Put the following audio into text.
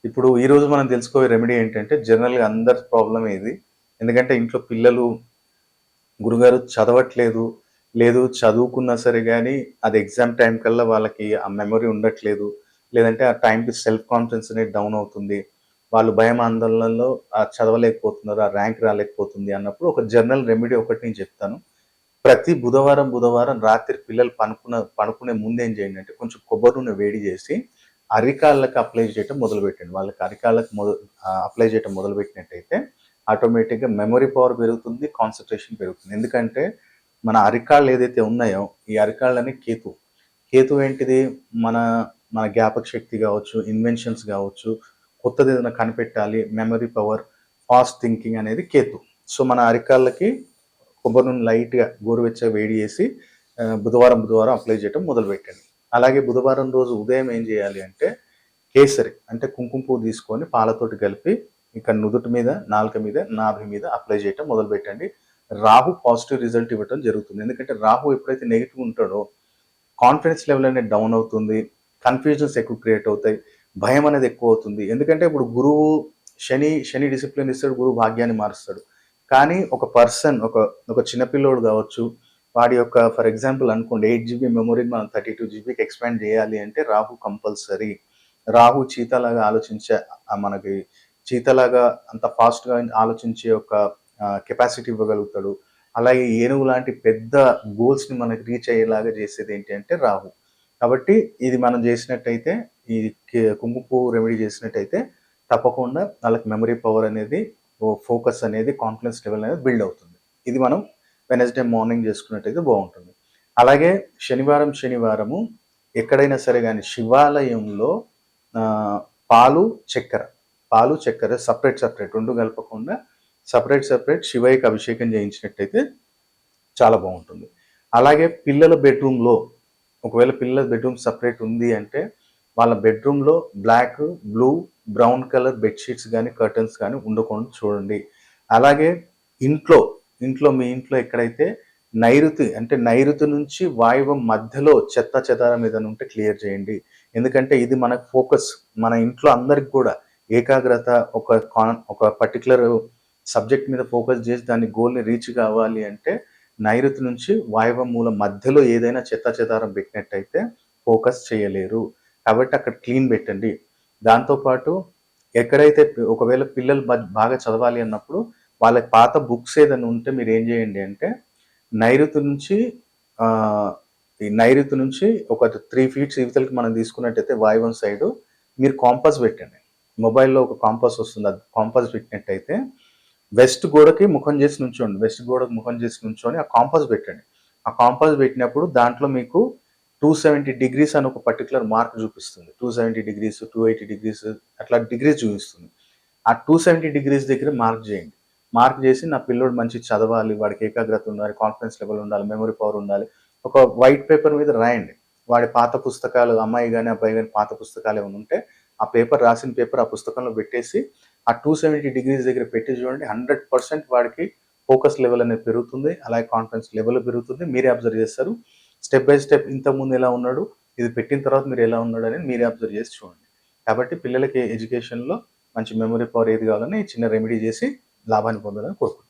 ఇప్పుడు ఈరోజు మనం తెలుసుకోవే రెమెడీ ఏంటంటే, జనరల్‌గా అందరి ప్రాబ్లమే ఇది. ఎందుకంటే ఇంట్లో పిల్లలు గురుగారు చదవట్లేదు, లేదు చదువుకున్నా సరే గానీ, అది ఎగ్జామ్ టైం కల్లా వాళ్ళకి ఆ మెమరీ ఉండట్లేదు. లేదంటే ఆ టైంకి సెల్ఫ్ కాన్ఫిడెన్స్ అనేది డౌన్ అవుతుంది. వాళ్ళు భయం ఆందోళనలో చదవలేకపోతున్నారు, ఆ ర్యాంక్ రాలేకపోతుంది అన్నప్పుడు ఒక జనరల్ రెమెడీ ఒకటి నేను చెప్తాను. ప్రతి బుధవారం రాత్రి పిల్లలు పడుకునే ముందు ఏం చేయండి అంటే కొంచెం కొబ్బరి నూనె వేడి చేసి అరికాళ్ళకి అప్లై చేయటం మొదలుపెట్టండి. వాళ్ళకి అరికాళ్ళకి అప్లై చేయటం మొదలుపెట్టినట్టయితే ఆటోమేటిక్‌గా మెమరీ పవర్ పెరుగుతుంది. కాన్సంట్రేషన్ పెరుగుతుంది. ఎందుకంటే మన అరికాళ్ళు ఏదైతే ఉన్నాయో ఈ అరికాళ్ళని కేతువు. కేతువు ఏంటిది? మన మన జ్ఞాపక శక్తి కావచ్చు, ఇన్వెన్షన్స్ కావచ్చు, కొత్తది ఏదైనా కనిపెట్టాలి, మెమరీ పవర్, ఫాస్ట్ థింకింగ్ అనేది కేతు. సో మన అరికాళ్ళకి కొబ్బరి నూనె లైట్‌గా గోరువెచ్చగా వేడి చేసి బుధవారం అప్లై చేయటం మొదలుపెట్టండి. అలాగే బుధవారం రోజు ఉదయం ఏం చేయాలి అంటే కేసరి అంటే కుంకుమ పువ్వు తీసుకొని పాలతోటి కలిపి ఇక నుదుటి మీద, నాలుక మీద, నాభి మీద అప్లై చేయటం మొదలుపెట్టండి. రాహు పాజిటివ్ రిజల్ట్ ఇవ్వటం జరుగుతుంది. ఎందుకంటే రాహు ఎప్పుడైతే నెగెటివ్ ఉంటాడో కాన్ఫిడెన్స్ లెవెల్ అనేది డౌన్ అవుతుంది. కన్‌ఫ్యూజన్స్ ఎక్కువ క్రియేట్ అవుతాయి. భయం అనేది ఎక్కువ అవుతుంది. ఎందుకంటే ఇప్పుడు గురువు శని డిసిప్లిన్ ఇస్తాడు. గురువు భాగ్యాన్ని మారుస్తాడు. కానీ ఒక పర్సన్ ఒక చిన్న పిల్లోడు కావచ్చు. వాడి యొక్క ఫర్ ఎగ్జాంపుల్ అనుకోండి 8 జీబీ మెమరీని మనం 32 జీబీకి ఎక్స్‌పాండ్ చేయాలి అంటే రాహు కంపల్సరీ. రాహు చీతాలాగా మనకి చీతాలాగా అంత ఫాస్ట్‌గా ఆలోచించే ఒక కెపాసిటీ ఇవ్వగలుగుతాడు. అలాగే ఏనుగు లాంటి పెద్ద గోల్స్‌ని మనకి రీచ్ అయ్యేలాగా చేసేది ఏంటి అంటే రాహు. కాబట్టి ఇది మనం చేసినట్టయితే ఈ కుంకుమ పువ్వు రెమెడీ చేసినట్టయితే తప్పకుండా వాళ్ళకి మెమరీ పవర్ అనేది, ఫోకస్ అనేది, కాన్ఫిడెన్స్ లెవెల్ అనేది బిల్డ్ అవుతుంది. ఇది మనం వెడ్నెస్‌డే మార్నింగ్ చేసుకున్నట్టయితే బాగుంటుంది. అలాగే శనివారము ఎక్కడైనా సరే గాని శివాలయంలో పాలు, చక్కెర, సెపరేట్ 2 కలపకుండా సెపరేట్ శివయ్యకి అభిషేకం చేయించినట్టయితే చాలా బాగుంటుంది. అలాగే పిల్లల బెడ్‌రూమ్‌లో ఒకవేళ పిల్లల బెడ్‌రూమ్ సెపరేట్ ఉంది అంటే వాళ్ళ బెడ్‌రూమ్‌లో black, blue, brown colour bed sheets గాని, కర్టెన్స్ గాని ఉండకుండా చూడండి. అలాగే ఇంట్లో, మీ ఇంట్లో ఎక్కడైతే నైరుతి నుంచి వాయువ్యం మధ్యలో చెత్తా చెదారం ఏదైనా ఉంటే క్లియర్ చేయండి. ఎందుకంటే ఇది మనకు ఫోకస్. మన ఇంట్లో అందరికి కూడా ఏకాగ్రత ఒక పర్టిక్యులర్ సబ్జెక్ట్ మీద ఫోకస్ చేసి దాని గోల్‌ని రీచ్ కావాలి అంటే నైరుతి నుంచి వాయవ్య మూల మధ్యలో ఏదైనా చెత్తా చెదారం పెట్టినట్టయితే ఫోకస్ చేయలేరు. కాబట్టి అక్కడ క్లీన్ పెట్టండి. దాంతో పాటు ఎక్కడైతే ఒకవేళ పిల్లలు బాగా చదవాలి అన్నప్పుడు వాళ్ళకి పాత బుక్స్ ఏదైనా ఉంటే మీరేం చేయండి అంటే నైరుతి నుంచి ఆహ్, ఈ నైరుతి నుంచి ఒక 3 ఫీట్స్ ఇవతలకి మనం తీసుకున్నట్టయితే వాయవ్యం సైడు మీరు కాంపాస్ పెట్టండి. మొబైల్‌లో ఒక కాంపాస్ వస్తుంది. అది కాంపాస్ పెట్టినట్టయితే వెస్ట్ గోడకి ముఖం చేసి నుంచోండి. వెస్ట్ గోడకి ముఖం చేసి నుంచొని ఆ కాంపాస్ పెట్టండి. ఆ కాంపాస్ పెట్టినప్పుడు దాంట్లో మీకు 270 డిగ్రీస్ అని ఒక పర్టిక్యులర్ మార్క్ చూపిస్తుంది. 270 డిగ్రీస్, 280 డిగ్రీస్ అట్లా డిగ్రీస్ చూపిస్తుంది. ఆ 270 డిగ్రీస్ దగ్గర మార్క్ చేయండి. మార్క్ చేసి నా పిల్లోడు మంచిగా చదవాలి, వాడికి ఏకాగ్రత ఉండాలి, కాన్ఫిడెన్స్ లెవెల్ ఉండాలి, మెమరీ పవర్ ఉండాలి. ఒక వైట్ పేపర్ మీద రాయండి. వాడి పాత పుస్తకాలు అమ్మాయి గాని, అబ్బాయి గాని పాత పుస్తకాలు ఏమైనా ఉంటే ఆ పేపర్ రాసిన పేపర్ ఆ పుస్తకంలో పెట్టేసి ఆ 270 డిగ్రీస్ దగ్గర పెట్టి చూడండి 100% వాడికి ఫోకస్ లెవెల్ అనేది పెరుగుతుంది. అలాగే కాన్ఫిడెన్స్ లెవెల్ పెరుగుతుంది. మీరే అబ్జర్వ్ చేస్తారు. స్టెప్ బై స్టెప్ ఇంతకుముందు ఎలా ఉన్నాడు, ఇది పెట్టిన తర్వాత మీరు ఎలా ఉన్నాడు అనేది మీరే అబ్జర్వ్ చేసి చూడండి. కాబట్టి పిల్లలకి ఎడ్యుకేషన్‌లో మంచి మెమరీ పవర్ ఏది కావాలని చిన్న రెమెడీ చేసి లాభాన్ని పొందాలని కోరుకుంటున్నాను.